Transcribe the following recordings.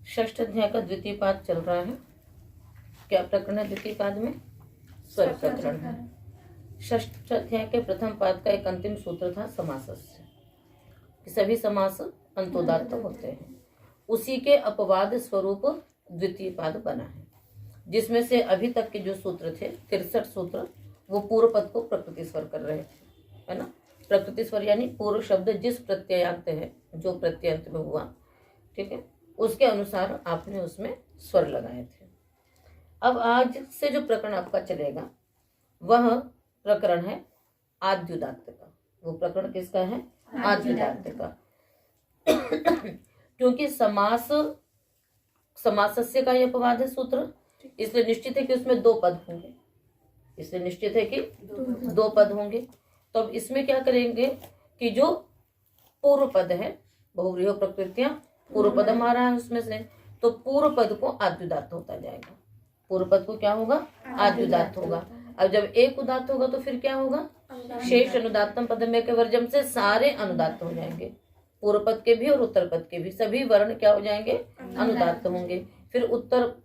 षष्ठ अध्याय का द्वितीय पाद चल रहा है। क्या प्रकरण है द्वितीय पाद में? स्वर प्रकरण है। षष्ठ अध्याय के प्रथम पाद का एक अंतिम सूत्र था समासस्य, कि सभी समास अंतोदात्त होते हैं। उसी के अपवाद स्वरूप द्वितीय पाद बना है, जिसमें से अभी तक के जो सूत्र थे 63 सूत्र, वो पूर्व पद को प्रकृति स्वर कर रहे थे, है ना। प्रकृति स्वर यानी पूर्व शब्द जिस प्रत्ययांत है, जो प्रत्ययांत में हुआ, ठीक है, उसके अनुसार आपने उसमें स्वर लगाए थे। अब आज से जो प्रकरण आपका चलेगा वह प्रकरण है आद्युदात्त का। वो प्रकरण किसका है? आद्युदात्त का। क्योंकि समासस्य का यह अपवाद है सूत्र, इसलिए निश्चित है कि उसमें दो पद होंगे। इसलिए निश्चित है कि दो पद होंगे। तो अब इसमें क्या करेंगे कि जो पूर्व पद है, बहुव्रीहि प्रकृतियां, पूर्व पद हमारा है उसमें से, तो पूर्व पद को आद्युदात्त होता जाएगा। पूर्व पद को क्या होगा? आद्युदात्त होगा। अब जब एक उदात्त होगा तो फिर क्या होगा? शेष अनुदात्तम पद में के वर्जम से सारे अनुदात्त हो जाएंगे। पूर्व पद के भी और उत्तर पद के भी सभी वर्ण क्या हो जाएंगे? अनुदात्त होंगे। फिर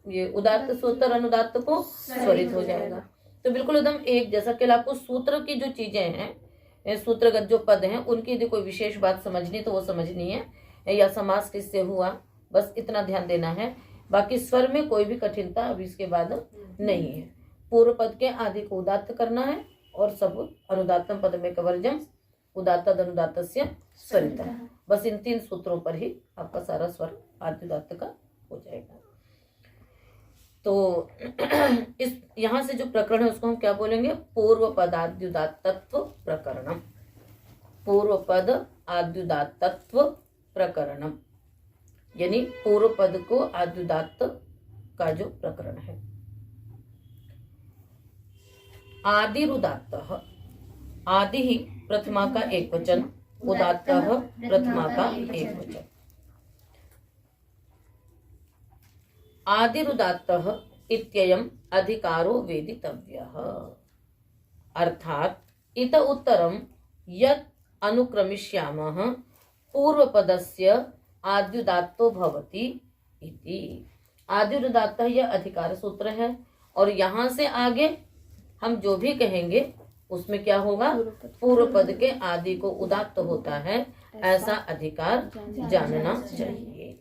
ये उदात्त से उत्तर अनुदात्त को स्वरित हो जाएगा। तो बिल्कुल एकदम एक जैसा कि आपको सूत्र की जो चीजें हैं, सूत्रगत जो पद हैं, उनकी यदि कोई विशेष बात समझनी तो वो समझनी है, या समास किससे हुआ, बस इतना ध्यान देना है। बाकी स्वर में कोई भी कठिनता अभी इसके बाद नहीं है। पूर्व पद के आदि को उदात्त करना है और सब अनुदात्तम पद में कवर्जम उदात्त अनुदात्तस्य स्वरितः, बस इन 3 सूत्रों पर ही आपका सारा स्वर आद्युदात्त का हो जाएगा। तो इस यहाँ से जो प्रकरण है उसको हम क्या बोलेंगे? पूर्व पदाद्युदात्तत्व प्रकरणम। पूर्व पद आद्युदात्तत्व प्रकरणम, यानी पूर्व पद को आद्युदात्त का जो प्रकरण है। आदिरुदात्तः, आदि ही प्रथमा का एक वचन, उदात्तः प्रथमा का एक वचन। आदिरुदात्तः इत्ययम् अधिकारो वेदितव्यः, अर्थात इत उत्तरम यत् अनुक्रमिष्यामः पूर्वपदस्य आद्युदात्तो भवति इति। आद्युदात्त यह अधिकार सूत्र है, और यहाँ से आगे हम जो भी कहेंगे उसमें क्या होगा? पूर्व पद के आदि को उदात्त होता है, ऐसा अधिकार जानना चाहिए।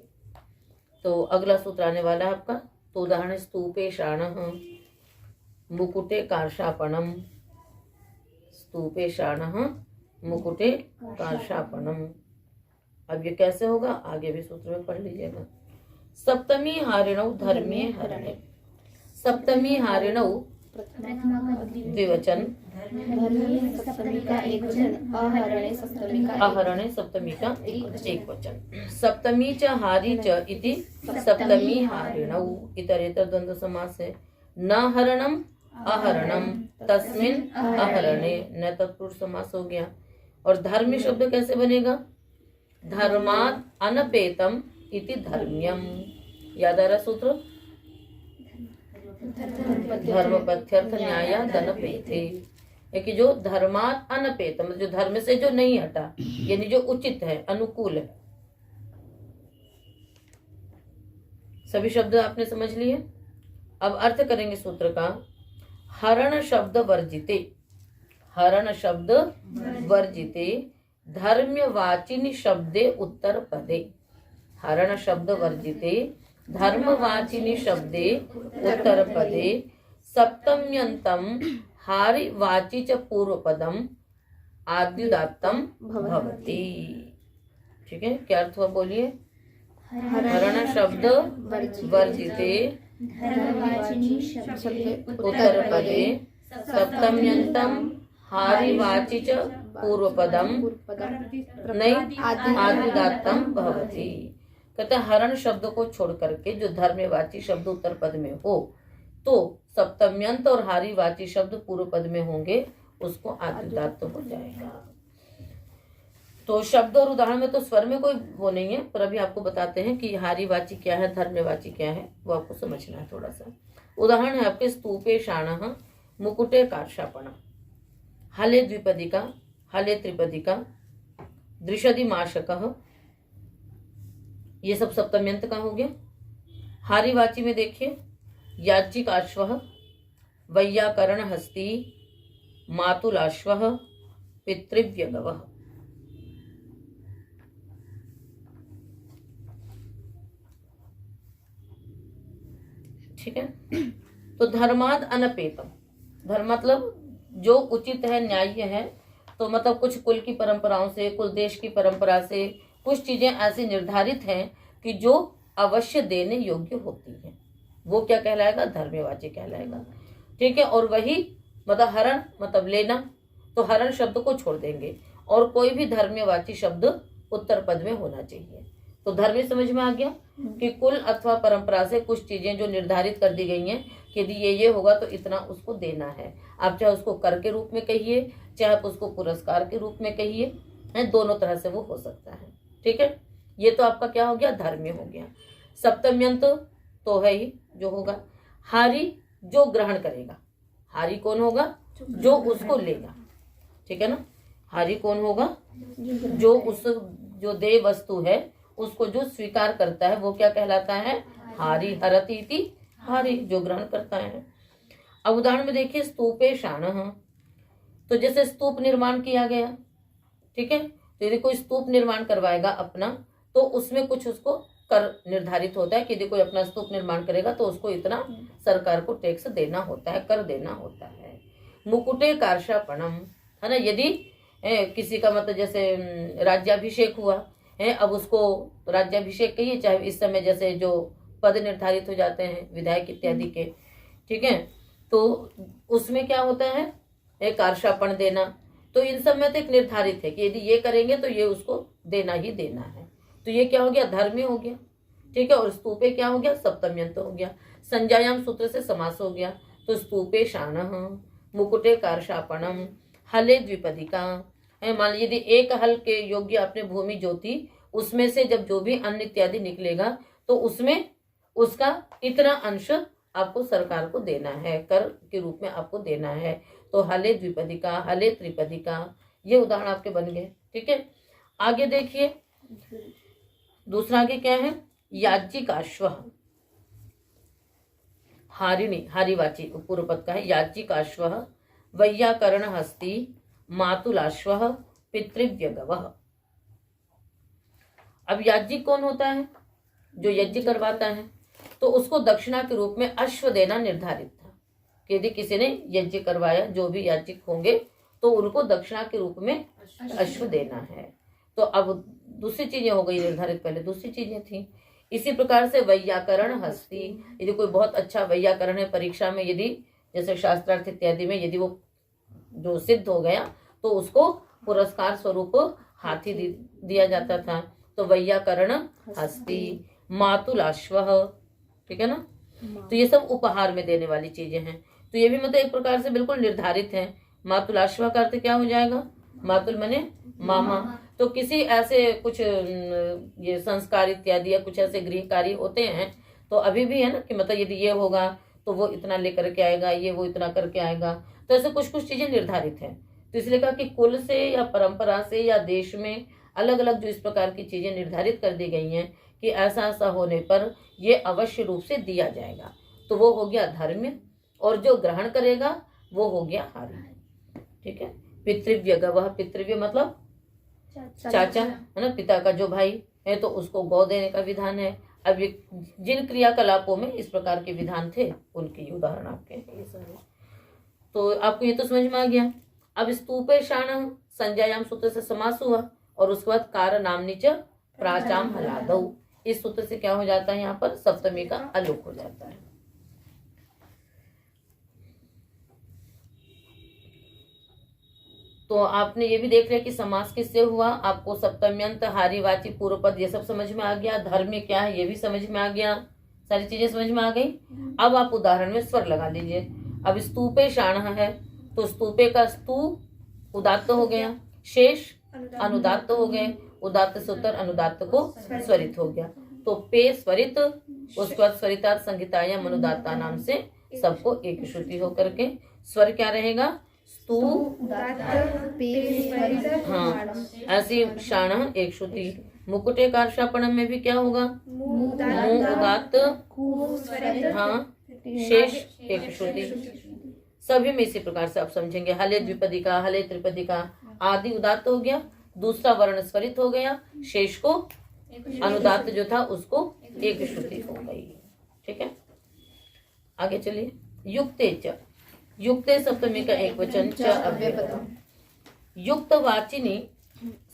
तो अगला सूत्र आने वाला है आपका। तो उदाहरण स्तूपे शाणः मुकुटे कार्षापणम। स्तूपे शाणः मुकुटे कार्षापणम। अब ये कैसे होगा? आगे भी सूत्र में पढ़ लीजिएगा। सप्तमी हारिणौ धर्मे हरणे। सप्तमी हारिणौ द्विवचन, सप्तमी का एक वचन, अहरणे सप्तमी का एक वचन। सप्तमी च हारी च इति सप्तमी हारिणौ। इतरेतर द्वंद्व समास है। न हरणम अहरणम तस्मिन् अहरणे, न तत्पुरुष समास हो गया। और धर्मी शब्द कैसे बनेगा? धर्मात् अनपेतम इति धर्म्यम। याद आ रहा सूत्र? धर्मपथ्यर्थ न्याय धनपेते, कि जो धर्मात् अनपेतम, जो धर्म से जो नहीं हटा, यानी जो उचित है, अनुकूल है। सभी शब्द आपने समझ लिए। अब अर्थ करेंगे सूत्र का। हरण शब्द वर्जिते, हरण शब्द वर्जिते धर्मवाचिनि शब्दे उत्तर पदे। हरण शब्द वर्जिते धर्मवाचिनि शब्दे उत्तर पदे सप्तम्यंतम हारि वाची च पूर्व पदम आद्युदात्तम भवति। ठीक है, क्या अर्थ हुआ? बोलिए। हरण शब्द वर्जिते उत्तर पदे सप्तम्यंतम हारि वाची च पूर्व पदम नहीं आद्युदात्तम भवति। कहते हरण शब्द को छोड़ करके जो धर्मवाची शब्द उत्तर पद में हो, तो सप्तम्यंत और हारी वाची शब्द पूर्व पद में होंगे, उसको आद्युदात्त हो जाएगा। तो शब्द और उदाहरण में तो स्वर में कोई वो नहीं है, पर अभी आपको बताते हैं कि हारी वाची क्या है, धर्मवाची क्या है, वो आपको समझना है थोड़ा सा। उदाहरण है आपके स्तूपे शाणः मुकुटे कार्षापणः। हले द्विपदिका, हले त्रिपदिका, दृशदि माशकः, ये सब सप्तम्यंत का हो गया। हारीवाची में देखिए, याज्ञिक आश्वः, वैयाकरण हस्ती, मातुलाश्वः, पितृव्यगवः। ठीक है। तो धर्माद अनपेतम, धर्म मतलब जो उचित है, न्याय्य है। तो मतलब कुछ कुल की परंपराओं से, कुल देश की परंपरा से कुछ चीजें ऐसी निर्धारित हैं कि जो अवश्य देने योग्य होती है, वो क्या कहलाएगा? धर्मवाची कहलाएगा। ठीक है। और वही मतलब हरण मतलब लेना, तो हरण शब्द को छोड़ देंगे और कोई भी धर्मवाची शब्द उत्तर पद में होना चाहिए। तो धर्म समझ में आ गया कि कुल अथवा परंपरा से कुछ चीजें जो निर्धारित कर दी गई हैं कि यदि ये होगा तो इतना उसको देना है। आप चाहे उसको कर के रूप में कहिए, चाहे आप उसको पुरस्कार के रूप में कहिए, है, दोनों तरह से वो हो सकता है। ठीक है। ये तो आपका क्या हो गया? धर्म हो गया। सप्तम्यंत तो है ही जो होगा। हारी जो ग्रहण करेगा, हारी कौन होगा? जो उसको लेगा। ठीक है ना। हारी कौन होगा? जो उस जो देय वस्तु है उसको जो स्वीकार करता है वो क्या कहलाता है? हारी। हरति इति हारी, जो ग्रहण करता है। अब उदाहरण में देखिए, स्तूपे शानः, तो जैसे स्तूप निर्माण किया गया, ठीक है। तो यदि कोई स्तूप निर्माण करवाएगा अपना, तो उसमें कुछ उसको कर निर्धारित होता है कि यदि कोई अपना स्तूप निर्माण करेगा तो उसको इतना सरकार को टैक्स देना होता है, कर देना होता है। मुकुटे कार्षापणम, है ना। यदि किसी का मतलब जैसे राज्याभिषेक हुआ है, अब उसको राज्याभिषेक कहिए, चाहे इस समय जैसे जो पद निर्धारित हो जाते हैं विधायक इत्यादि के, ठीक है, तो उसमें क्या होता है? एक कार्षापण देना। तो इन सब में तो एक निर्धारित है कि यदि ये करेंगे तो ये उसको देना ही देना है। तो ये क्या हो गया? धर्मी हो गया। ठीक है। और स्तूपे क्या हो गया? सप्तम्यंत हो गया। संज्ञायाम सूत्र से समास हो गया। तो स्तूपे शानः, मुकुटे कार्षापणम, हले द्विपदिका। मान लीजिए यदि एक हल के योग्य अपने भूमि जोती, उसमें से जब जो भी अन्न इत्यादि निकलेगा तो उसमें उसका इतना अंश आपको सरकार को देना है, कर के रूप में आपको देना है। तो हले द्विपदिका, हले त्रिपदिका, ये उदाहरण आपके बन गए। ठीक है। आगे देखिए, दूसरा आगे क्या है? याज्ञिक आश्वः, हारिणी, हारीवाची पूर्व पद का है। याज्ञिक आश्वः, वैयाकरण हस्ती, मातुलाश्वः, पितृव्यगवः। अब याज्ञिक कौन होता है? जो यज्ञ करवाता है। तो उसको दक्षिणा के रूप में अश्व देना निर्धारित था कि यदि किसी ने यज्ञ करवाया, जो भी याज्ञिक होंगे, तो उनको दक्षिणा के रूप में अश्व देना है। तो अब दूसरी चीजें हो गई निर्धारित, पहले दूसरी चीजें थी। इसी प्रकार से वैयाकरण हस्ती, यदि कोई बहुत अच्छा वैयाकरण है, परीक्षा में यदि जैसे शास्त्रार्थ इत्यादि में यदि वो जो सिद्ध हो गया तो उसको पुरस्कार स्वरूप हाथी दिया जाता था। तो वैयाकरण हस्ती, मातुलाश्वः, ठीक है ना। तो ये सब उपहार में देने वाली चीजें हैं। तो ये भी मतलब एक प्रकार से बिल्कुल निर्धारित है। मातुलाश्वः का अर्थ क्या हो जाएगा? मातुल मने मामा। तो किसी ऐसे कुछ ये संस्कार इत्यादि या कुछ ऐसे गृह कार्य होते हैं, तो अभी भी है ना कि मतलब यदि ये होगा तो वो इतना लेकर के आएगा, ये वो इतना करके आएगा। तो ऐसे कुछ कुछ चीजें निर्धारित हैं। तो इसलिए कहा कि कुल से या परंपरा से या देश में अलग अलग जो इस प्रकार की चीजें निर्धारित कर दी गई हैं कि ऐसा ऐसा होने पर ये अवश्य रूप से दिया जाएगा, तो वो हो गया धर्म। और जो ग्रहण करेगा वो हो गया हारी। ठीक है। पितृव्यगवः, पितृव्य मतलब चाचा, है ना, पिता का जो भाई है, तो उसको गौ देने का विधान है। अब ये जिन क्रियाकलापों में इस प्रकार के विधान थे उनके उदाहरण आपके ये सारे। तो आपको ये तो समझ में आ गया। अब स्तूपे शानः संज्ञायाम सूत्र से समास हुआ और उसके बाद कार नामनी च प्राचाम हलादौ, इस सूत्र से क्या हो जाता है? यहाँ पर सप्तमी का अलोक हो जाता है। तो आपने ये भी देख लिया कि समास किससे हुआ। आपको सप्तम्यंत, हारीवाची, पूर्व पद ये सब समझ में आ गया। धर्म क्या है ये भी समझ में आ गया। सारी चीजें समझ में आ गई। अब आप उदाहरण में स्वर लगा लीजिए। अब स्तूपे शानः है, तो स्तूपे का स्तू उदात्त हो गया, शेष अनुदात्त हो गए। उदात्त से उत्तर अनुदात्त को स्वरित हो गया। तो पे स्वरित, उसके बाद स्वरिता संगीतायाम अनुदात्ता नाम से सबको एक श्रुति होकर के स्वर क्या रहेगा? स्तू, हाँ, ऐसी शाण एक श्रुति। मुकुटेकार शापणम में भी क्या होगा? मुंह उदात्त, हाँ, शेष एक श्रुति। सभी में इसी प्रकार से आप समझेंगे। हले द्विपदिका, हले त्रिपदिका आदि उदात्त हो गया, दूसरा वर्ण स्वरित हो गया, शेष को अनुदात्त जो था उसको एक श्रुति हो गई। ठीक है, आगे चलिए। युक्ते च, युक्ते सप्तमी का एक वचन च अव्ययपदम। युक्त वाचिनी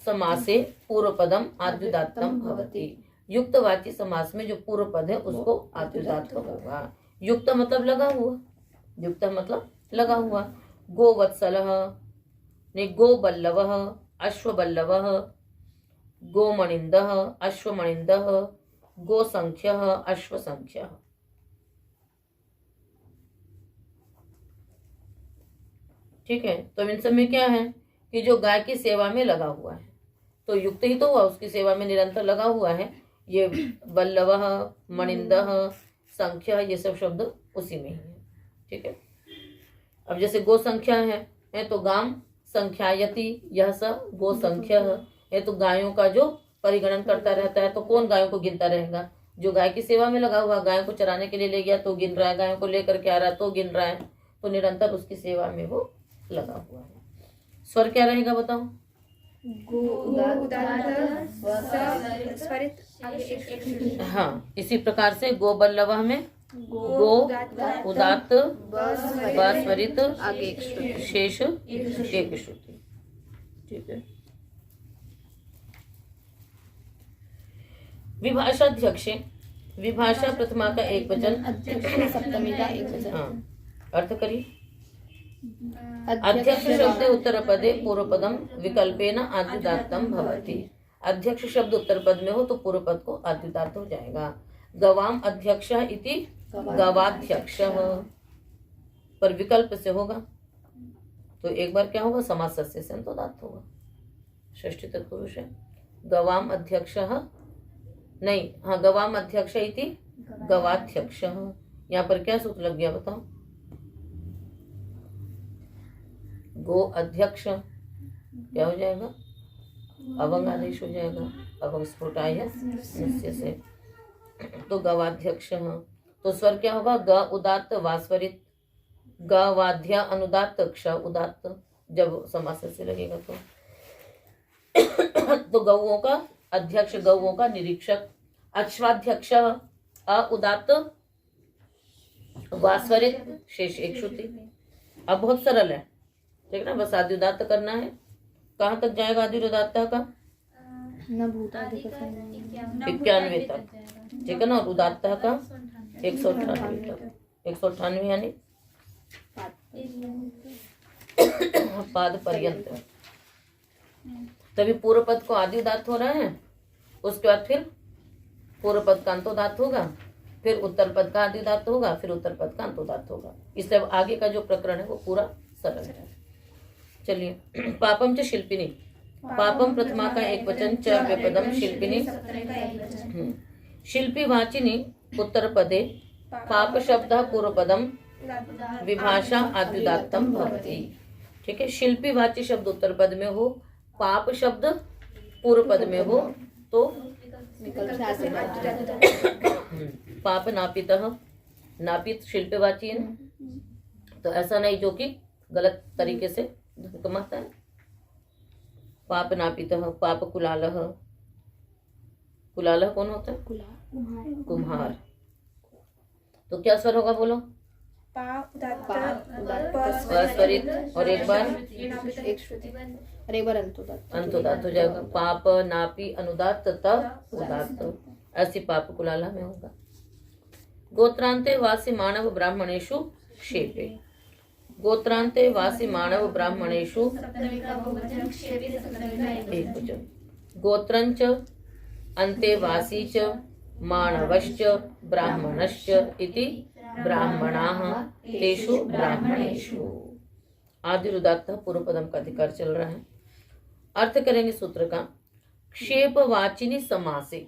समासे पूर्व पदम आद्युदात्तम भवति। युक्त वाची समास में जो पूर्व पद है उसको आद्युदात्त होगा। युक्त मतलब लगा हुआ, युक्त मतलब लगा हुआ। गोवत्सलः ने गोबल्लवः, अश्वबल्लवः, गोमणिन्दः, अश्वमणिन्दः, गोसंख्यः, अश्वसंख्यः। ठीक है, तो इन सब में क्या है कि जो गाय की सेवा में लगा हुआ है, तो युक्त ही तो हुआ, उसकी सेवा में निरंतर लगा हुआ है। ये बल्लवः, मणिन्दः, संख्या, ये सब शब्द उसी में ही है। ठीक है, अब जैसे गो संख्या है तो गाम संख्यायति, यह स गो संख्या है तो गायों का जो परिगणन करता रहता है। तो कौन गायों को गिनता रहेगा? जो गाय की सेवा में लगा हुआ, गायों को चराने के लिए ले गया तो गिन रहा है, गायों को लेकर के आ रहा है तो गिन रहा है, तो निरंतर उसकी सेवा में वो लगा हुआ है। स्वर क्या रहेगा बताओ? हाँ, इसी प्रकार से गोबल्लवः में गो उदात्त स्वरित शेष एक श्रुति। ठीक है, विभाषाध्यक्षे, विभाषा प्रथमा का एक वचन, सप्तमी का एक वचन। हाँ, अर्थ करिए। अध्यक्ष शब्द उत्तर पदे पूर्व पदम विकल्पेन आद्युदात्तम भवति। अध्यक्ष शब्द उत्तर पद में हो तो पूर्व पद को आद्युदात्त हो जाएगा। गवाम अध्यक्ष इति गवाध्यक्ष, पर विकल्प से होगा तो एक बार क्या होगा? समास से संतोदात्त होगा। षष्ठी तत्पुरुष है। गवाम अध्यक्ष नहीं, हाँ, गवाम अध्यक्ष इति गवाध्यक्ष। यहाँ पर क्या सूत्र लग गया बताओ? गो अध्यक्ष क्या हो जाएगा? अवंग आदेश हो जाएगा, अवंग स्फुटाय निश्चय से, तो गवाध्यक्ष। तो स्वर क्या होगा? ग उदात्त वास्वरित, गवाध्य अनुदात्त क्ष उदात्त, जब समास से लगेगा तो गौओं का अध्यक्ष, गौओं का निरीक्षक। अश्वाध्यक्ष अ उदात्त वास्वरित शेष एक श्रुति। अब बहुत सरल है, ठीक है ना, बस आद्युदात्त करना है। कहाँ तक जाएगा आद्युदात्त का? 91 तक, ठीक है ना, और उदात्त का 198 तक। 198 यानी पाद पर्यंत। तभी पूर्व पद को आद्युदात्त हो रहा है, उसके बाद फिर पूर्व पद का अंतोदात्त होगा, फिर उत्तर पद का आद्युदात्त होगा, फिर उत्तर पद का अंतोदात्त होगा। इसलिए आगे का जो प्रकरण है वो पूरा सरल है। चलिए, पापम च शिल्पिनी, पापम प्रथमा का एक वचन, च व्यपदम शिल्पिनी। शिल्पी वाचिनी उत्तर पदे पाप शब्द पूर्व पदम विभाषा आद्युदात्तम भवति। ठीक है, शिल्पी वाची शब्द उत्तर पद में हो, पाप शब्द पूर्व पद में हो तो पाप नापितः, नापित शिल्पवाची है, तो ऐसा नहीं जो कि गलत तरीके से कमाता है। पाप नापितः, पाप कुलालः, कुलालः कौन होता है? कुम्हार। तो क्या स्वर होगा बोलो? स्वरित, और एक बार अंतोदात्त हो जाएगा। पाप नापी अनुदात्त तथा उदात्त, ऐसी पाप कुलाला में होगा। गोत्रांते वासी मानव ब्राह्मणेषु क्षेपे, गोत्रांते वासी मानव ब्राह्मणेषु एक वचन। गोत्रंच अन्ते वासी च मानवश्च ब्राह्मणश्च इति ब्राह्मणाः तेषु ब्राह्मणेषु। आद्युदात्त पूर्व पदम का अधिकार चल रहा है। अर्थ करेंगे सूत्र का। क्षेपवाचिनी समासे,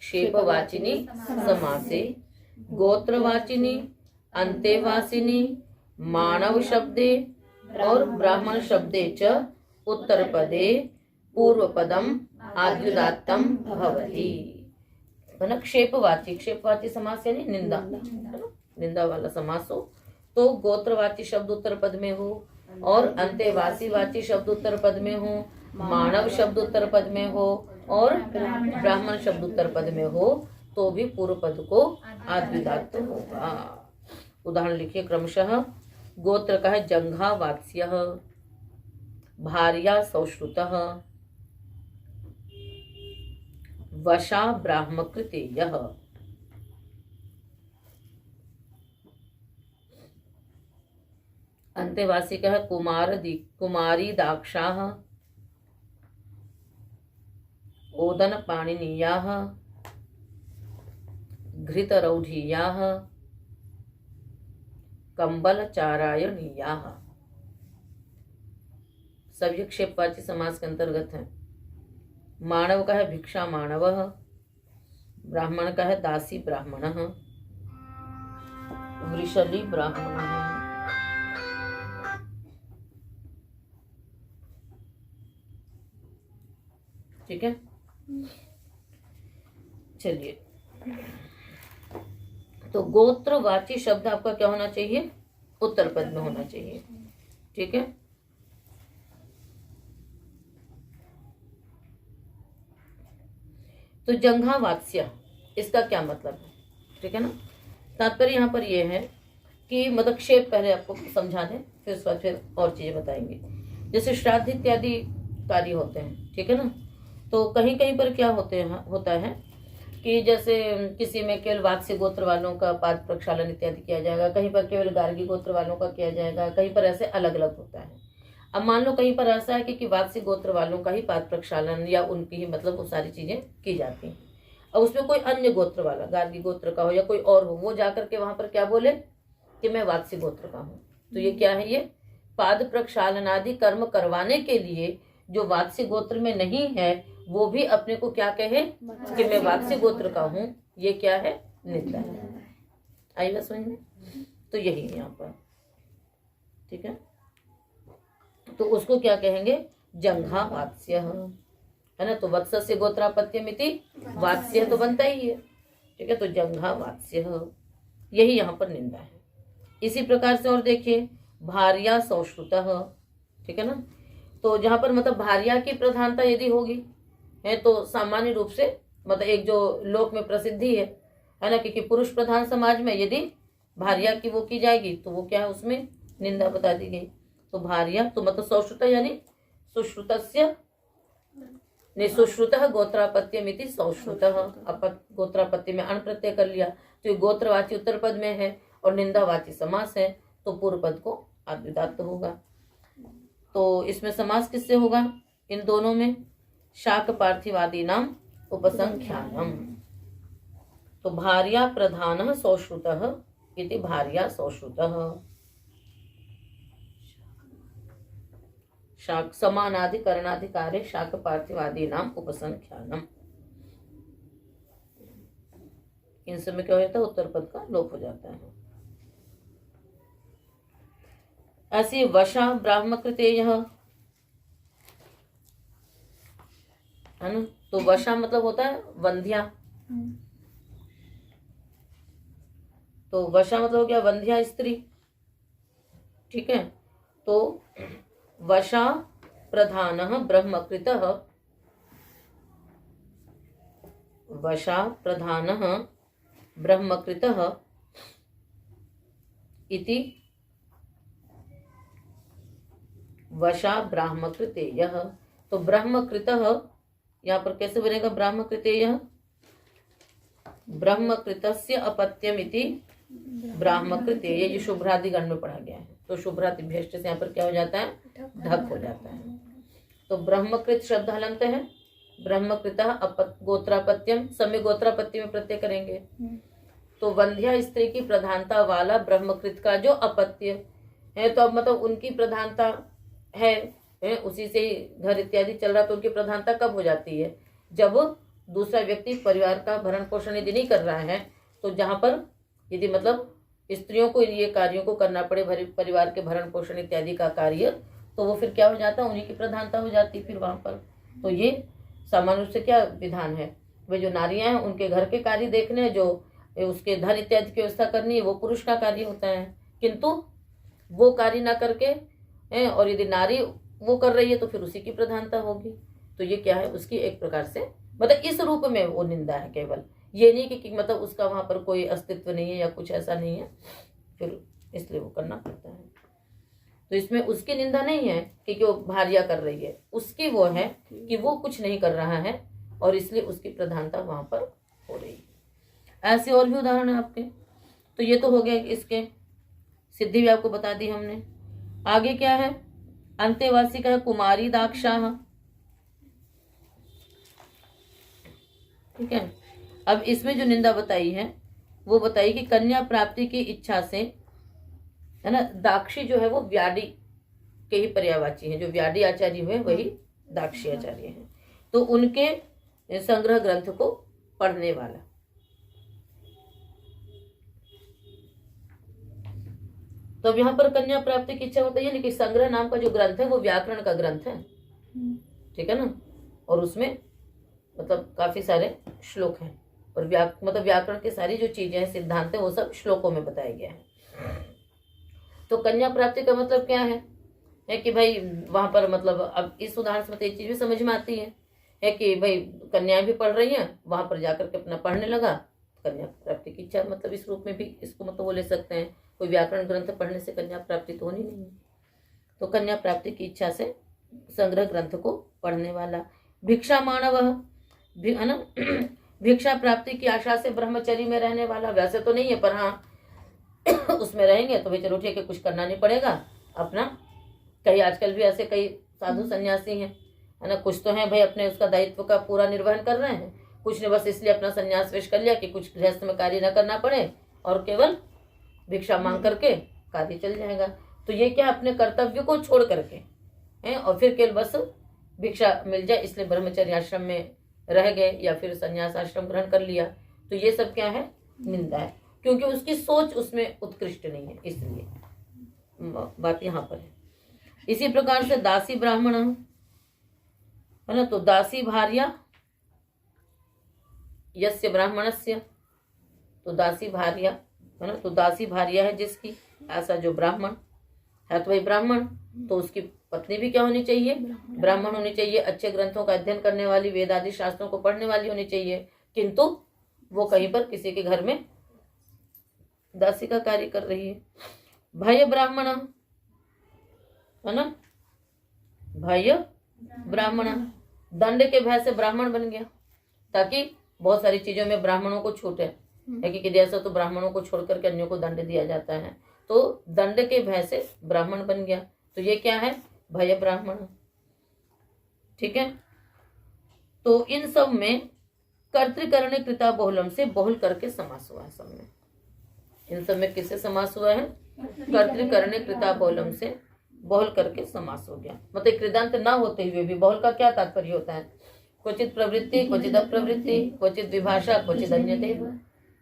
क्षेपवाचिनी समासे, गोत्रवाचिनी, अंतेवासिनी, मानव शब्दे और ब्राह्मण शब्दे च उत्तर पदे पूर्व पदम आद्युदात्तम भवति। है ना, क्षेपवाची समास यानी निंदा, है ना, निंदा वाला समास हो तो गोत्रवाची शब्द उत्तर पद में हो, और अंत्यवासी वाची शब्द उत्तर पद में हो, मानव शब्द उत्तर पद में हो, और ब्राह्मण शब्द उत्तर पद में हो, तो भी पूर्व पद को आद्युदात्त होगा। उदाहरण लिखिए क्रमशः। गोत्र का है जंघा वात्स्यः, भार्या सौश्रुतः, वशा ब्राह्मकृतेयः। अंत्यवासी का है कुमारी दाक्षाः, ओदन पाणिनीयाः, घृतरौढीयाः, कंबल चारायणीयाः। सभी क्षेपवाची समास के अंतर्गत है। मानव का है भिक्षा मानवः, ब्राह्मण का है दासी ब्राह्मणः, वृषली ब्राह्मणः। ठीक है, चलिए। तो गोत्रवाची शब्द आपका क्या होना चाहिए? उत्तर पद में होना चाहिए। ठीक है, तो जंघा वात्स्य इसका क्या मतलब है? ठीक है ना, तात्पर्य यहाँ पर यह है कि मतलब क्षेप पहले आपको समझा दें, फिर उसके बाद फिर और चीजें बताएंगे। जैसे श्राद्ध इत्यादि कार्य होते हैं, ठीक है ना, तो कहीं कहीं पर क्या होता है कि जैसे किसी में केवल वात्स्य गोत्र वालों का पाद प्रक्षालन इत्यादि किया जाएगा, कहीं पर केवल गार्गी गोत्र वालों का किया जाएगा, कहीं पर ऐसे अलग अलग होता है। अब मान लो कहीं पर ऐसा है कि वात्स्य गोत्र वालों का ही पाद प्रक्षालन या उनकी ही मतलब वो सारी चीजें की जाती हैं, और उसमें कोई अन्य गोत्र वाला गार्गी गोत्र का हो या कोई और हो, वो जाकर के वहां पर क्या बोले कि मैं वात्स्य गोत्र का हूँ, तो ये क्या है? ये पाद प्रक्षालन आदि कर्म करवाने के लिए जो वात्स्य गोत्र में नहीं है वो भी अपने को क्या कहे कि मैं वात्स्य गोत्र का हूँ, ये क्या है? निंदा है। आई बात समझ में? तो यही है यहाँ पर। ठीक है, तो उसको क्या कहेंगे? जंघा वात्स्य, है ना। तो वत्सस्य गोत्रापत्यमिति वात्स्य तो बनता ही है। ठीक है, तो जंघा वात्स्य, यही यहाँ पर निंदा है। इसी प्रकार से और देखिए भार्या सौश्रुतः, ठीक है ना, तो जहां पर मतलब भार्या की प्रधानता यदि होगी है तो सामान्य रूप से मतलब एक जो लोक में प्रसिद्धि है ना, क्योंकि पुरुष प्रधान समाज में यदि भार्या की वो की जाएगी तो वो क्या है? उसमें निंदा बता दी गई। तो भार्या तो मतलब सौश्रुत यानी सुश्रुतस्य सुश्रुतः गोत्रापत्यमिति सौश्रुतः। गोत्रापत्य में अण प्रत्यय कर लिया तो ये गोत्रवाची उत्तर पद में है और निंदावाची समास है, तो पूर्व पद को आद्युदात्त होगा। तो इसमें समास किससे होगा? इन दोनों में शाक पार्थिवादी नाम उपसंख्यानम। तो भार्या प्रधानः सौश्रुतः इति भार्या सौश्रुतः। शाक समानाधिकरणाधिकारे शाक पार्थिवादी नाम उपसंख्यानम। इन समय क्या होता है? उत्तर पद का लोप हो जाता है। ऐसी वशा ब्राह्मकृतेय है ना, तो वशा मतलब होता है वंध्या। तो वशा मतलब हो गया वंध्या स्त्री। ठीक है, तो वशा प्रधानः ब्रह्मकृतः, वशा प्रधानः ब्रह्मकृतः इति वशा ब्राह्मकृतेयः। तो ब्रह्मकृतः यहाँ पर कैसे बनेगा? ब्राह्मकृतेयः, ब्रह्मकृतस्य अपत्यमिति ब्राह्मकृतेय। ये शुभ्रादिगण में पढ़ा गया है, तो शुभ्रादिभ्यष्ट से यहाँ पर क्या हो जाता है? ढक हो जाता है। तो ब्रह्मकृत शब्द हलंत है, ब्रह्मकृतः गोत्रापत्यम, समय गोत्रापत्य में प्रत्यय करेंगे। तो वंध्या स्त्री की प्रधानता वाला ब्रह्मकृत का जो अपत्य है, तो अब मतलब उनकी प्रधानता है, उसी से ही घर इत्यादि चल रहा, तो उनकी प्रधानता कब हो जाती है? जब दूसरा व्यक्ति परिवार का भरण पोषण यदि नहीं कर रहा है, तो जहां पर यदि मतलब स्त्रियों को ये कार्यों को करना पड़े, परिवार के भरण पोषण इत्यादि का कार्य, तो वो फिर क्या हो जाता है? उन्हीं की प्रधानता हो जाती फिर वहां पर। तो ये सामान्य रूप से क्या विधान है, वे जो नारियां हैं उनके घर के कार्य देखने, जो उसके धन इत्यादि की व्यवस्था करनी है, वो पुरुष का कार्य होता है। किंतु वो कार्य ना करके और यदि नारी वो कर रही है तो फिर उसी की प्रधानता होगी। तो ये क्या है, उसकी एक प्रकार से मतलब इस रूप में वो निंदा है। केवल ये नहीं कि मतलब उसका वहां पर कोई अस्तित्व नहीं है या कुछ ऐसा नहीं है, फिर इसलिए वो करना पड़ता है। तो इसमें उसकी निंदा नहीं है कि वो भार्या कर रही है, उसकी वो है कि वो कुछ नहीं कर रहा है और इसलिए उसकी प्रधानता वहां पर हो रही है। ऐसे और भी उदाहरण है आपके। तो ये तो हो गया इसके, सिद्धि भी आपको बता दी हमने। आगे क्या है, अंत्यवासी का है कुमारी दाक्षाः। ठीक है, अब इसमें जो निंदा बताई है वो बताई कि कन्या प्राप्ति की इच्छा से, है ना, दाक्षी जो है वो व्याडी के ही पर्यायवाची है। जो व्याडी आचार्य हुए वही दाक्षी आचार्य हैं। तो उनके संग्रह ग्रंथ को पढ़ने वाला। तो अब यहाँ पर कन्या प्राप्ति की इच्छा बताइए ना कि संग्रह नाम का जो ग्रंथ है वो व्याकरण का ग्रंथ है, ठीक है ना, और उसमें मतलब काफी सारे श्लोक हैं और मतलब व्याकरण की सारी जो चीजें हैं, सिद्धांत है, वो सब श्लोकों में बताया गया है। तो कन्या प्राप्ति का मतलब क्या है कि भाई वहां पर मतलब अब इस उदाहरण से मतलब एक चीज भी समझ में आती है कि भाई कन्याएं भी पढ़ रही हैं, वहां पर जाकर के अपना पढ़ने लगा, कन्या प्राप्ति की इच्छा, मतलब इस रूप में भी इसको मतलब वो ले सकते हैं। कोई व्याकरण ग्रंथ पढ़ने से कन्या प्राप्ति तो होनी नहीं है। तो कन्या प्राप्ति की इच्छा से संग्रह ग्रंथ को पढ़ने वाला। भिक्षा मानव, है ना, भिक्षा प्राप्ति की आशा से ब्रह्मचर्य में रहने वाला। वैसे तो नहीं है पर हाँ उसमें रहेंगे तो भाई चलो ठीक है, कुछ करना नहीं पड़ेगा अपना। कई आजकल भी ऐसे कई साधु सन्यासी हैं, है ना, कुछ तो हैं भाई अपने उसका दायित्व का पूरा निर्वहन कर रहे हैं, कुछ ने बस इसलिए अपना संन्यास वेश कर लिया कि कुछ गृहस्थ में कार्य न करना पड़े और केवल भिक्षा मांग करके कार्य चल जाएगा। तो ये क्या, अपने कर्तव्य को छोड़ करके हैं और फिर केवल बस भिक्षा मिल जाए इसलिए ब्रह्मचर्य आश्रम में रह गए या फिर संन्यास आश्रम ग्रहण कर लिया। तो ये सब क्या है, निंदा है, क्योंकि उसकी सोच उसमें उत्कृष्ट नहीं है, इसलिए बात यहाँ पर है। इसी प्रकार से दासी ब्राह्मण, है ना, तो दासी भार्या यस्य ब्राह्मणस्य, तो दासी भार्या, है ना, तो दासी भार्या है जिसकी, ऐसा जो ब्राह्मण है तो वही ब्राह्मण, तो उसकी पत्नी भी क्या होनी चाहिए, ब्राह्मण होनी चाहिए, अच्छे ग्रंथों का अध्ययन करने वाली, वेद आदि शास्त्रों को पढ़ने वाली होनी चाहिए। किंतु वो कहीं पर किसी के घर में दासी का कार्य कर रही है। भय ब्राह्मण, है ना, भय ब्राह्मण, दंड के भय से ब्राह्मण बन गया, ताकि बहुत सारी चीजों में ब्राह्मणों को छूट है कि जैसा तो ब्राह्मणों को छोड़ करके अन्यों को दंड दिया जाता है, तो दंड के भय से ब्राह्मण बन गया। तो ये क्या है, भय ब्राह्मण, ठीक है। तो इन सब में कर्तृकरण कृता बहुलम से बहुल करके समास हुआ है। सब में, इन सब में किससे समास हुआ है, कर्तृकरण कृता बहुलम से बहुल करके समास हो गया। मतलब कृदांत ना होते हुए भी बहुल का क्या तात्पर्य होता है, क्वचित प्रवृत्ति, क्वचित अप्रवृत्ति, क्वचित विभाषा, क्वचित अन्यदेव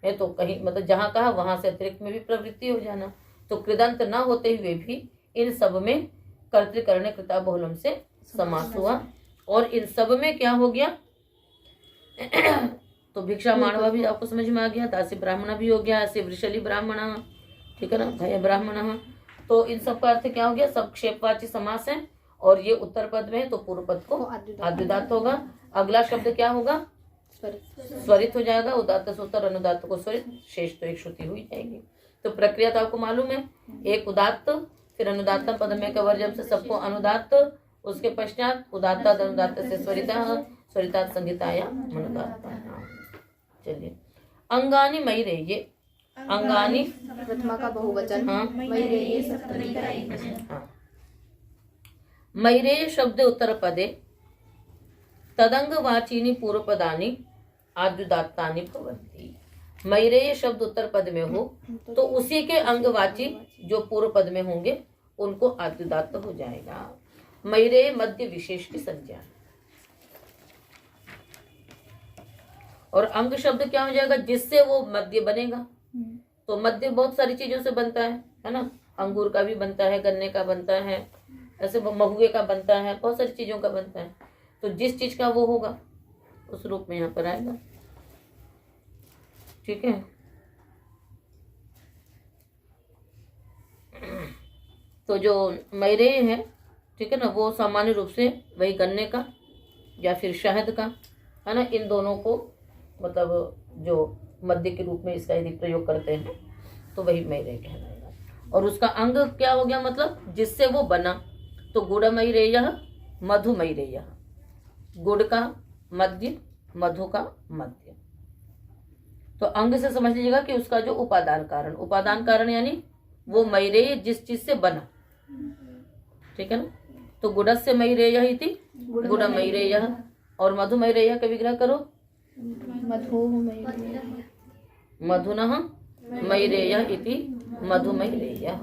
है। तो कहीं मतलब जहां कहा वहां से अतिरिक्त में भी प्रवृत्ति हो जाना। तो कृदांत ना होते हुए भी इन सब में कर्तृकरण कृता बहुलम से समास हुआ और इन सब में क्या हो गया तो भिक्षा मानवा भी आपको समझ में आ गया, दासी ब्राह्मण भी हो गया, ऐसे वृषली ब्राह्मण, ठीक है ना, भय ब्राह्मण। तो इन सब का अर्थ क्या हो गया, सब क्षेपवाची समास है और ये उत्तर पद में है तो पूर्व पद को आद्युदात्त होगा। अगला शब्द क्या होगा, स्वरित हो जाएगा, उदात्त से उत्तर, अनुदात्त को स्वरित, शेष तो एक श्रुति हुई जाएगी। तो प्रक्रिया तो आपको मालूम है, एक उदात्त, फिर अनुदात्त पद में कवर्जम से सबको अनुदात्त, उसके पश्चात उदात्त अनुदात्त से स्वरिता, स्वरिता संहिताया अनुदात्त। चलिए, अंगानी मयिरे, ये अंगानी प्रथमा का बहुवचन, हाँ, मयिरे सप्तमी का एकवचन। हाँ, मयिरे शब्द उत्तर पदे तदंग वाचीनी पूर्व पदानी आद्युदात्तानि भवन्ति। मयिरे शब्द उत्तर पद में हो तो उसी के अंगवाची जो पूर्व पद में होंगे उनको आद्युदात्त हो जाएगा। मयिरे मध्य विशेष की संज्ञा, और अंग शब्द क्या हो जाएगा, जिससे वो मध्य बनेगा। तो मध्य बहुत सारी चीजों से बनता है ना, अंगूर का भी बनता है, गन्ने का बनता है, ऐसे महुए का बनता है, बहुत सारी चीजों का बनता है। तो जिस चीज का वो होगा उस रूप में यहाँ पर आएगा। ठीक है, तो जो मैरेय है, ठीक है ना, वो सामान्य रूप से वही गन्ने का या फिर शहद का, है ना, इन दोनों को मतलब जो मध्य के रूप में इसका यदि प्रयोग करते हैं तो वही मैरेय कहलाएगा। और उसका अंग क्या हो गया, मतलब जिससे वो बना, तो गुड़मयरेय, मधुमयरेय, गुड़ का मध्य, मधु का मध्य। तो अंग से समझ लीजिएगा कि उसका जो उपादान कारण, उपादान कारण यानी वो मैरेय जिस चीज से बना, ठीक है ना। तो गुड़स्य मैरेय इति गुड़मयरेय, और मधुमयरेय का विग्रह करो, मधुनः मैरेय इति मधुमयरेय।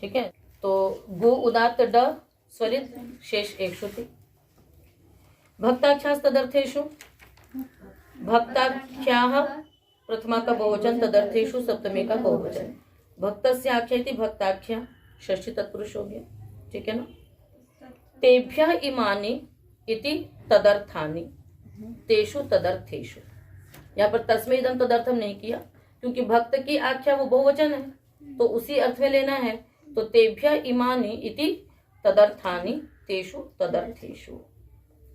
ठीक है, तो गो उदात्त ड स्वरित शेष एक श्रुति। भक्ताख्यास तदर्थेषु, भक्ताख्याः प्रथमा का बहुवचन, तदर्थेषु सप्तमी का बहुवचन। भक्तस्य आख्या इति भक्ताख्या षष्ठी तत्पुरुष हो गया। ठीक है ना। तेभ्यः इमानि इति तदर्थानि, तेषु तदर्थेषु। यहाँ पर तस्मै इदं तदर्थम नहीं किया क्योंकि भक्त की आख्या वो बहुवचन है, तो उसी अर्थ में लेना है। तो तेभ्यः इमानि इति तदर्थानि, तेषु तदर्थेषु।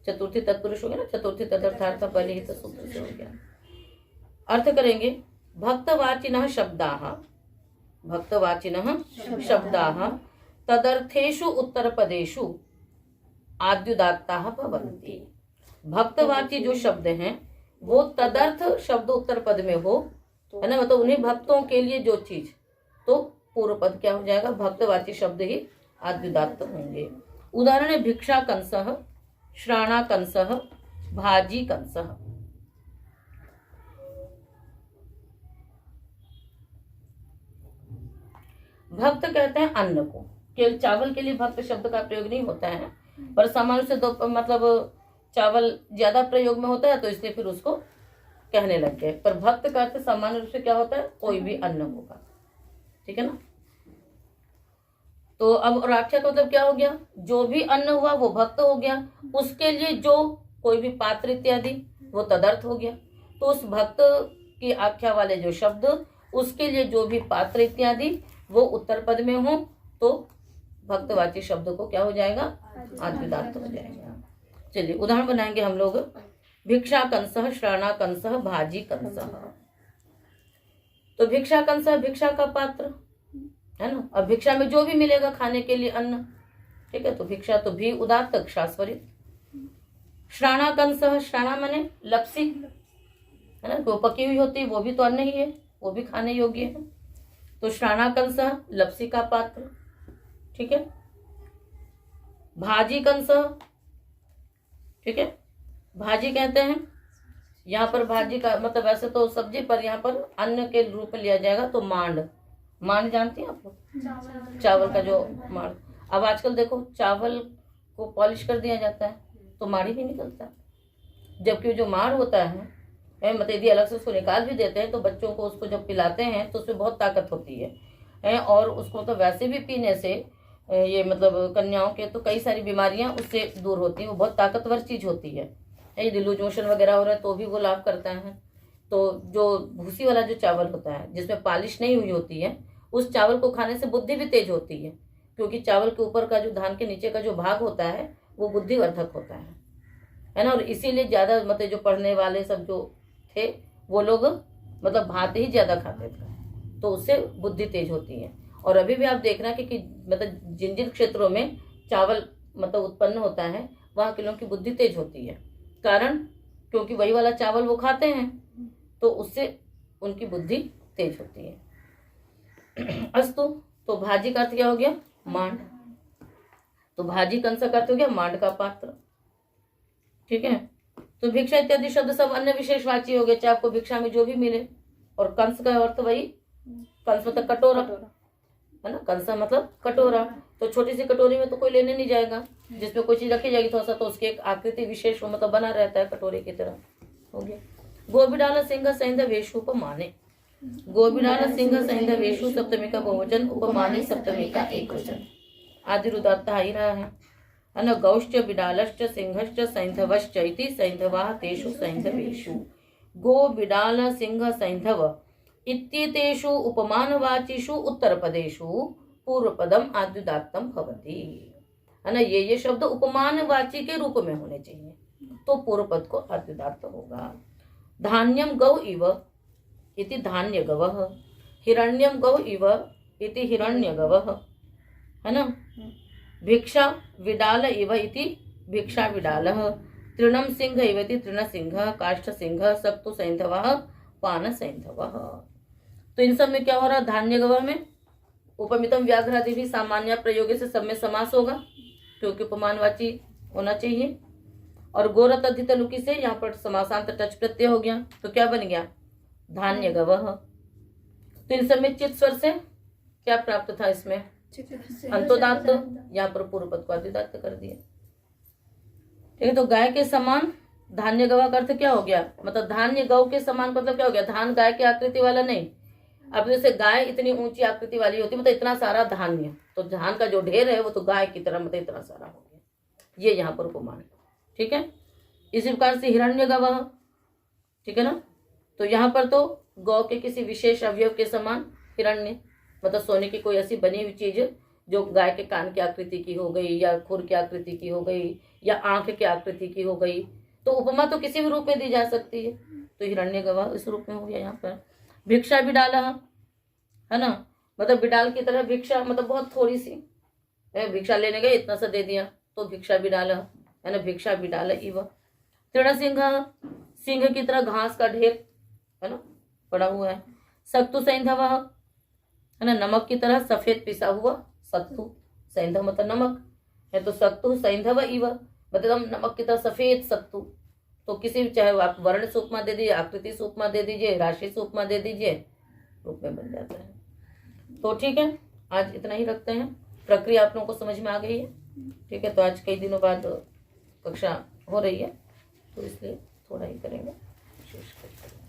चतुर्थी तत्पुरुष हो गया ना, चतुर्थी तदर्थार्थ पहले ही तो सूत्र से हो गया। अर्थ करेंगे, भक्तवाचिनः शब्दाः, भक्तवाचिनः शब्दाः तदर्थेषु उत्तरपदेषु आद्युदात्ताः भवन्ति। भक्तवाची जो शब्द हैं वो तदर्थ शब्द उत्तर पद में हो, है ना, मतलब उन्हीं भक्तों के लिए जो चीज, तो पूर्व पद क्या हो जाएगा, भक्तवाची शब्द ही आद्युदात्त होंगे। उदाहरण है भिक्षा कंसः, श्राणा कंसः, भाजी कंसः। भक्त कहते हैं अन्न को, केवल चावल के लिए भक्त शब्द का प्रयोग नहीं होता है, पर सामान्य से दो मतलब चावल ज्यादा प्रयोग में होता है तो इसलिए फिर उसको कहने लग गए। पर भक्त का अर्थ सामान्य रूप से क्या होता है, कोई भी अन्न होगा। ठीक है ना। तो अब और आख्या का मतलब क्या हो गया, जो भी अन्न हुआ वो भक्त हो गया, उसके लिए जो कोई भी पात्र इत्यादि वो तदर्थ हो गया। तो उस भक्त की आख्या वाले जो शब्द, उसके लिए जो भी पात्र इत्यादि वो उत्तर पद में हो, तो भक्तवाची शब्द को क्या हो जाएगा, आद्युदात्त हो जाएगा। चलिए उदाहरण बनाएंगे हम लोग। भिक्षा कंसः, श्राणा कंसः, भाजी कंसः। तो भिक्षा कंसः, भिक्षा का पात्र है ना, अब भिक्षा में जो भी मिलेगा खाने के लिए अन्न, ठीक है, तो भिक्षा तो भी उदात्त क्षास्वरित। श्राणा कंसः, श्राणा माने लपसी, है ना, वो पकी हुई होती है, वो भी तो अन्न ही है, वो भी खाने योग्य है। तो श्राणा कंसः लपसी का पात्र। ठीक है। भाजी कंसः, ठीक है, भाजी कहते हैं, यहाँ पर भाजी का मतलब वैसे तो सब्जी, पर यहाँ पर अन्न के रूप में लिया जाएगा। तो मांड, मांड जानती हैं आप लोग, चावल का जो मांड। अब आजकल देखो चावल को पॉलिश कर दिया जाता है तो मांड ही नहीं निकलता, जबकि जो मांड होता है मतलब यदि अलग से उसको निकाल भी देते हैं तो बच्चों को उसको जब पिलाते हैं तो उसमें बहुत ताकत होती है, और उसको तो वैसे भी पीने से ये मतलब कन्याओं के तो कई सारी बीमारियां उससे दूर होती हैं। वो बहुत ताकतवर चीज होती है, यदि लूज मोशन वगैरह हो रहा है तो भी वो लाभ करता है। तो जो भूसी वाला जो चावल होता है जिसमें पॉलिश नहीं हुई होती है, उस चावल को खाने से बुद्धि भी तेज होती है, क्योंकि चावल के ऊपर का जो धान के नीचे का जो भाग होता है वो बुद्धिवर्धक होता है ना। और इसीलिए ज्यादा मतलब जो पढ़ने वाले सब जो थे वो लोग मतलब भात ही ज्यादा खाते थे, तो उससे बुद्धि तेज होती है। और अभी भी आप देखना कि मतलब जिन जिन क्षेत्रों में चावल मतलब उत्पन्न होता है वहां के लोगों की बुद्धि तेज होती है, कारण क्योंकि वही वाला चावल वो खाते हैं, तो उससे उनकी बुद्धि तेज होती है। अस्तु, तो भाजी का अर्थ क्या हो गया, मांड। तो भाजी कंस का अर्थ हो गया मांड का पात्र। ठीक है। तो भिक्षा इत्यादि शब्द सब अन्य विशेषवाची हो गए, चाहे आपको भिक्षा में जो भी मिले। और कंस का अर्थ वही, कंस मतलब कटोरा, है ना, कंसा मतलब कटोरा। तो छोटी सी कटोरी में तो कोई लेने नहीं जाएगा, जिसमें कोई चीज रखी जाएगी थोड़ा सा, तो उसकी एक आकृति विशेष मतलब बना रहता है कटोरे की तरह, हो गया। गोबिडाला सिंह सैंध वेशु उपमाने, गोबिडाला सिंह सैंध वेशु सप्तमी का बहुवचन, उपमाने सप्तमी का एक वचन। आदि उदात्त आ ही रहा है। है ना। गौश्च बिडालश्च सिंहश्च सैंधवश्च इति सैंधवाः तेषु सैंधवेषु। गो बिडाल सिंह सैंधव इत्येतेषु उपमानवाचिषु उत्तरपदेषु पूर्वपदम आद्युदात्तम भवति, है ना। ये शब्द उपमानवाची के रूप में होने चाहिए, तो पूर्व पद को आद्युदात्त होगा। धान्यम गौ इव इति धान्य गवः, हिरण्यम गौ इव इति हिरण्य गवः, है ना। भिक्षा विडाल इव इति भिक्षा विडालः, तृणम सिंह इव इति तृण सिंह, काष्ठ सिंह, सक्तु सैंधवः, पान सैंधवः। तो इन सब में क्या हो रहा है, धान्य गवः में उपमितम व्याघ्रादि भी सामान्य प्रयोग से सब में समास होगा, क्योंकि उपमानवाची होना चाहिए। और गोरत अधित लुकी से यहाँ पर समासांत टच प्रत्यय हो गया, तो क्या बन गया, धान्य गवः। तो इन सब में चित स्वर से क्या प्राप्त था, इसमें अंतोदात्त, यहाँ पर पूर्व पद को आद्युदात्त कर दिया। ठीक है, तो गाय के समान धान्य गवा का अर्थ क्या हो गया, मतलब धान्य गौ के समान मतलब क्या हो गया, धान गाय की आकृति वाला नहीं। अब जैसे गाय इतनी ऊंची आकृति वाली होती, मतलब इतना सारा धान्य, तो धान का जो ढेर है वो तो गाय की तरह मतलब इतना सारा हो गया, ये यहाँ पर उपमान। ठीक है, इसी प्रकार से हिरण्य गवः, ठीक है ना। तो यहाँ पर तो गौ के किसी विशेष अवयव के समान हिरण्य, मतलब सोने की कोई ऐसी बनी हुई चीज जो गाय के कान की आकृति की हो गई, या खुर की आकृति की हो गई, या आंख की आकृति की हो गई, तो उपमा तो किसी भी रूप में दी जा सकती है। तो हिरण्य गवः इस रूप में हो गया यहाँ पर। भिक्षा बिडालः, है ना, मतलब बिडाल की तरह भिक्षा, मतलब बहुत थोड़ी सी भिक्षा लेने गए, इतना सा दे दिया, तो भिक्षा बिडालः, है ना, भिक्षा बिडाल इव। तृण सिंह, सिंह की तरह घास का ढेर, है ना, पड़ा हुआ है। सक्तु सैंधवः, है ना, नमक की तरह सफेद पिसा हुआ, सत्तु सैंधव मतलब नमक है, तो सत्तु सैंधव इव, मतलब नमक की तरह सफेद सत्तु। तो किसी भी, चाहे आप वर्ण से उपमा दे दीजिए, आकृति से उपमा दे दीजिए, राशि से उपमा दे दीजिए, रूप में बन जाता है। तो ठीक है, आज इतना ही रखते हैं। प्रक्रिया आप लोगों को समझ में आ गई है। ठीक है, तो आज कई दिनों बाद कक्षा हो रही है, तो इसलिए थोड़ा ही करेंगे, विशेष करके।